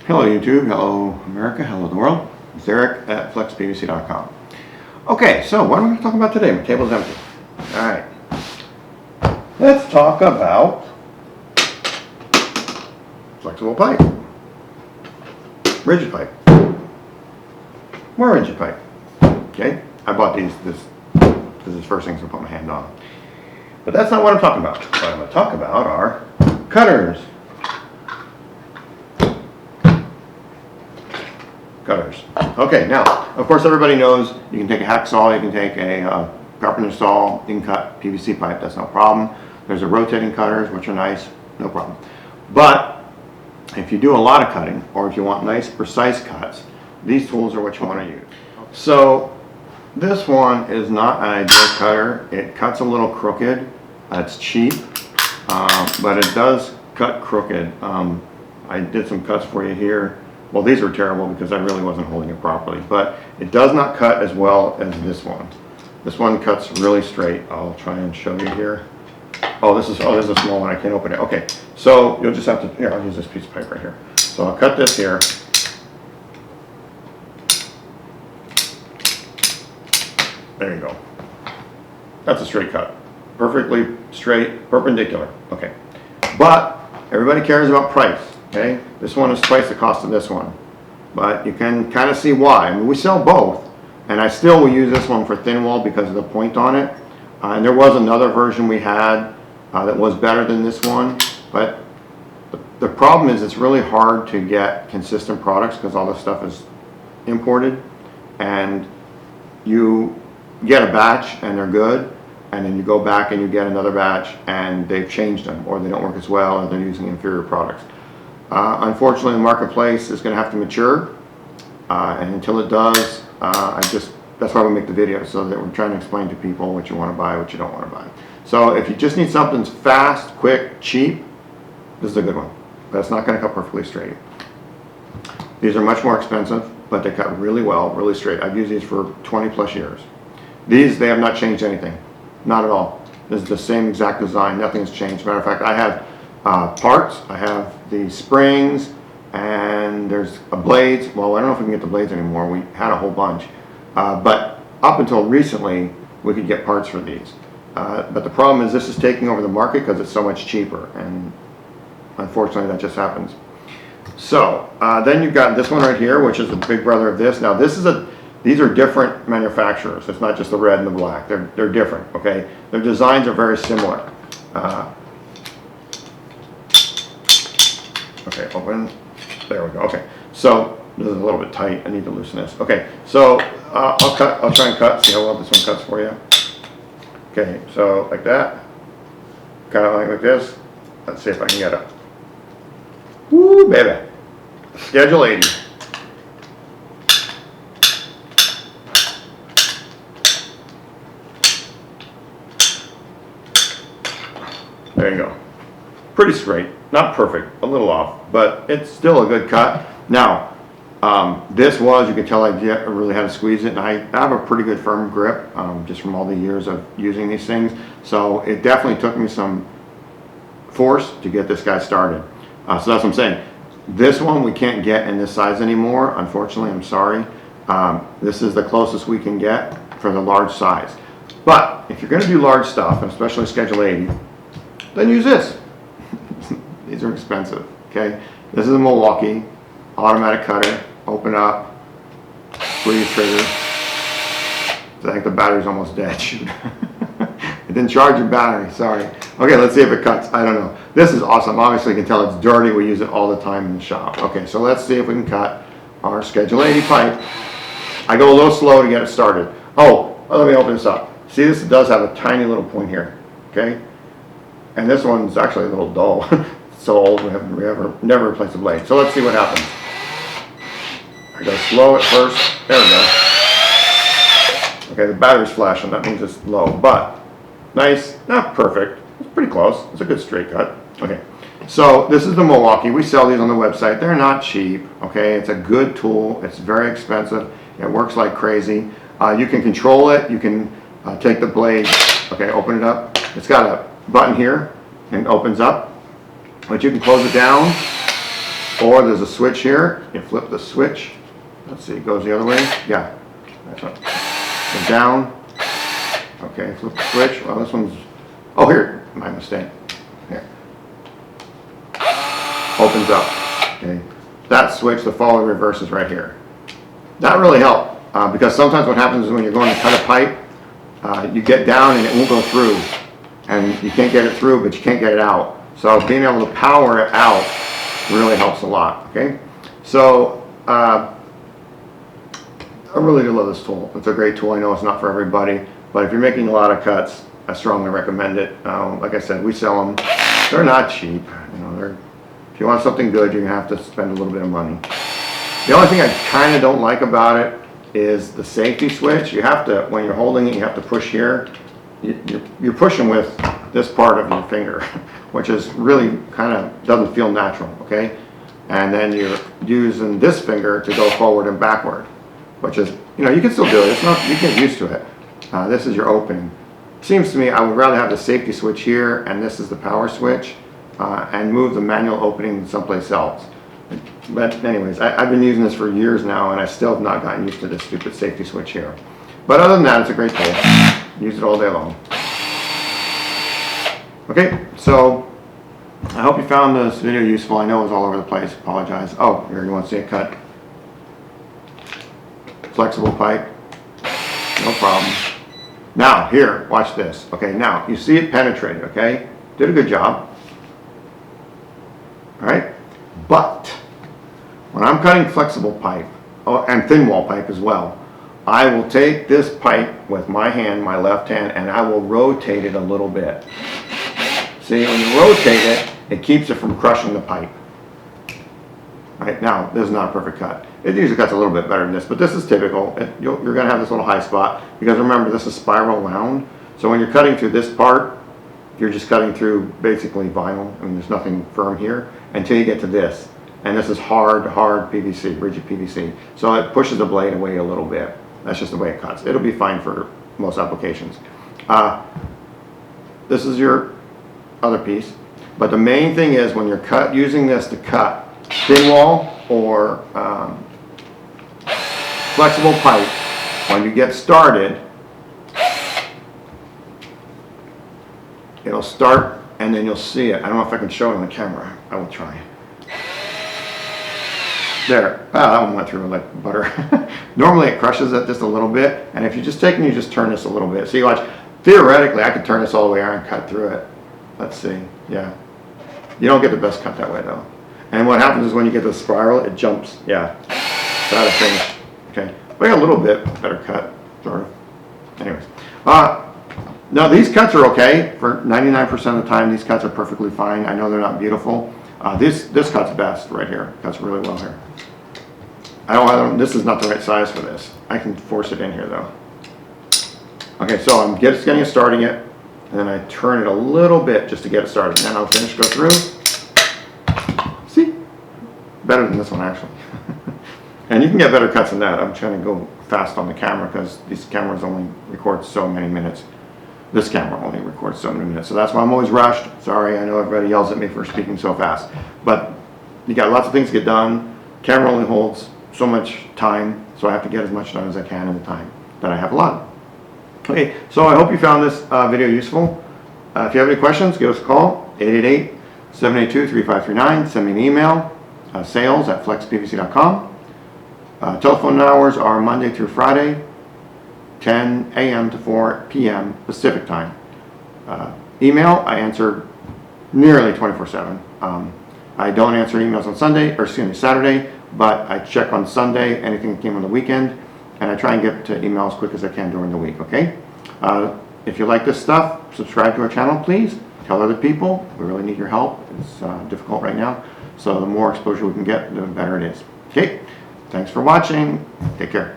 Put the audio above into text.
Hello YouTube, hello America, hello the world. It's Eric at FlexPVC.com. Okay, so what am I going to talk about today? My table's empty. Alright. Let's talk about flexible pipe. Rigid pipe. More rigid pipe. Okay? I bought these because it's the first things I put my hand on. But that's not what I'm talking about. What I'm going to talk about are cutters. Cutters. Okay, now, of course everybody knows you can take a hacksaw, you can take a carpenter saw, you can cut PVC pipe, that's no problem. There's a rotating cutters, which are nice, no problem. But if you do a lot of cutting, or if you want nice, precise cuts, these tools are what you want to use. So, this one is not an ideal cutter. It cuts a little crooked. It's cheap, but it does cut crooked. I did some cuts for you here. Well, these are terrible because I really wasn't holding it properly, but it does not cut as well as this one. This one cuts really straight. I'll try and show you here. Oh, this is a small one. I can't open it. Okay, so you'll just have to, here, I'll use this piece of pipe right here. So I'll cut this here. There you go. That's a straight cut. Perfectly straight, perpendicular. Okay. But everybody cares about price. Okay, this one is twice the cost of this one, but you can kind of see why. I mean, we sell both, and I still will use this one for thin wall because of the point on it. And there was another version we had that was better than this one, but the problem is it's really hard to get consistent products because all this stuff is imported, and you get a batch and they're good, and then you go back and you get another batch and they've changed them, or they don't work as well, or they're using inferior products. Unfortunately, the marketplace is going to have to mature, and until it does, that's why we make the video, so that we're trying to explain to people what you want to buy, what you don't want to buy. So if you just need something fast, quick, cheap, this is a good one, but it's not going to cut perfectly straight. These are much more expensive, but they cut really well, really straight. I've used these for 20 plus years. These, they have not changed anything, not at all. This is the same exact design, nothing's changed. Matter of fact, I have parts, I have the springs, and there's blades. Well, I don't know if we can get the blades anymore. We had a whole bunch, but up until recently we could get parts for these, but the problem is this is taking over the market because it's so much cheaper, and unfortunately that just happens. So then you've got this one right here, which is the big brother of this. Now these are different manufacturers. It's not just the red and the black. They're different. Okay, their designs are very similar. Okay, open. There we go. Okay, so this is a little bit tight. I need to loosen this. Okay, so I'll try and cut. See how well this one cuts for you. Okay, so like that. Kind of like this. Let's see if I can get it. Woo, baby. Schedule 80. There you go. Pretty straight, not perfect, a little off, but it's still a good cut. Now, this was, you can tell I really had to squeeze it, and I have a pretty good firm grip just from all the years of using these things. So it definitely took me some force to get this guy started. So that's what I'm saying. This one we can't get in this size anymore, unfortunately, I'm sorry. This is the closest we can get for the large size. But if you're going to do large stuff, and especially Schedule 80, then use this. These are expensive, okay? This is a Milwaukee automatic cutter. Open up, squeeze trigger. I think the battery's almost dead. Shoot. It didn't charge your battery, sorry. Okay, let's see if it cuts. I don't know. This is awesome. Obviously, you can tell it's dirty. We use it all the time in the shop. Okay, so let's see if we can cut our Schedule 80 pipe. I go a little slow to get it started. Oh, let me open this up. See, this does have a tiny little point here, okay? And this one's actually a little dull. It's so old, we never replaced the blade. So let's see what happens. I go slow at first. There we go. Okay, the battery's flashing. That means it's low, but nice, not perfect. It's pretty close. It's a good straight cut. Okay, so this is the Milwaukee. We sell these on the website. They're not cheap. Okay, it's a good tool. It's very expensive. It works like crazy. You can control it. You can take the blade. Okay, open it up. It's got a button here and opens up, but you can close it down Or there's a switch here. You flip the switch. Let's see, it goes the other way. Yeah. That's right. Go down. Okay, flip the switch. Well, this one's, oh, here, my mistake. Here. Opens up. Okay. That switch, the forward reverse, is right here. That really helped because sometimes what happens is when you're going to cut a pipe, you get down and it won't go through. And you can't get it through, but you can't get it out. So being able to power it out really helps a lot, okay? So, I really do love this tool. It's a great tool. I know it's not for everybody, but if you're making a lot of cuts, I strongly recommend it. Like I said, we sell them. They're not cheap. You know, if you want something good, you're gonna have to spend a little bit of money. The only thing I kind of don't like about it is the safety switch. You have to, when you're holding it, you have to push here. You're pushing with this part of your finger, which is really kind of doesn't feel natural, okay? And then you're using this finger to go forward and backward, which is, you know, you can still do it. It's not, you get used to it. This is your opening. Seems to me I would rather have the safety switch here, and this is the power switch, and move the manual opening someplace else. But anyways, I've been using this for years now, and I still have not gotten used to this stupid safety switch here. But other than that, it's a great tool. Use it all day long. Okay, so I hope you found this video useful. I know it was all over the place. Apologize. Oh, here you want to see it cut. Flexible pipe. No problem. Now, here, watch this. Okay, now, you see it penetrated, okay? Did a good job. All right? But when I'm cutting flexible pipe, and thin wall pipe as well, I will take this pipe with my hand, my left hand, and I will rotate it a little bit. See, when you rotate it, it keeps it from crushing the pipe. Right now, this is not a perfect cut. It usually cuts a little bit better than this, but this is typical. You're going to have this little high spot because remember, this is spiral wound. So when you're cutting through this part, you're just cutting through basically vinyl. I mean, there's nothing firm here until you get to this. And this is hard PVC, rigid PVC. So it pushes the blade away a little bit. That's just the way it cuts. It'll be fine for most applications. This is your other piece. But the main thing is when you're using this to cut thin wall or flexible pipe, when you get started, it'll start and then you'll see it. I don't know if I can show it on the camera. I will try. There. That one went through like butter. Normally it crushes it just a little bit, and if you just take and you just turn this a little bit. So you watch, theoretically I could turn this all the way around and cut through it. Let's see. Yeah. You don't get the best cut that way though. And what happens is when you get the spiral, it jumps. Yeah. It's out of finish. Okay. We got a little bit better cut, sort of. Anyways. Now these cuts are okay. For 99% of the time, these cuts are perfectly fine. I know they're not beautiful. This cut's best right here. Cuts really well here. This is not the right size for this. I can force it in here though. Okay, so I'm just getting it, starting it, and then I turn it a little bit just to get it started. And then I'll finish, go through. See? Better than this one actually. And you can get better cuts than that. I'm trying to go fast on the camera because these cameras only record so many minutes. This camera only records so many minutes. So that's why I'm always rushed. Sorry, I know everybody yells at me for speaking so fast. But you got lots of things to get done. Camera only holds so much time, so I have to get as much done as I can in the time that I have allotted. Okay, so I hope you found this video useful. If you have any questions, give us a call, 888-782-3539. Send me an email, sales@flexpvc.com. Telephone hours are Monday through Friday, 10 a.m. to 4 p.m. Pacific time. Email, I answer nearly 24/7. I don't answer emails on Saturday, but I check on Sunday, anything that came on the weekend, and I try and get to email as quick as I can during the week, okay? If you like this stuff, subscribe to our channel, please. Tell other people. We really need your help. It's difficult right now, so the more exposure we can get, the better it is. Okay, thanks for watching. Take care.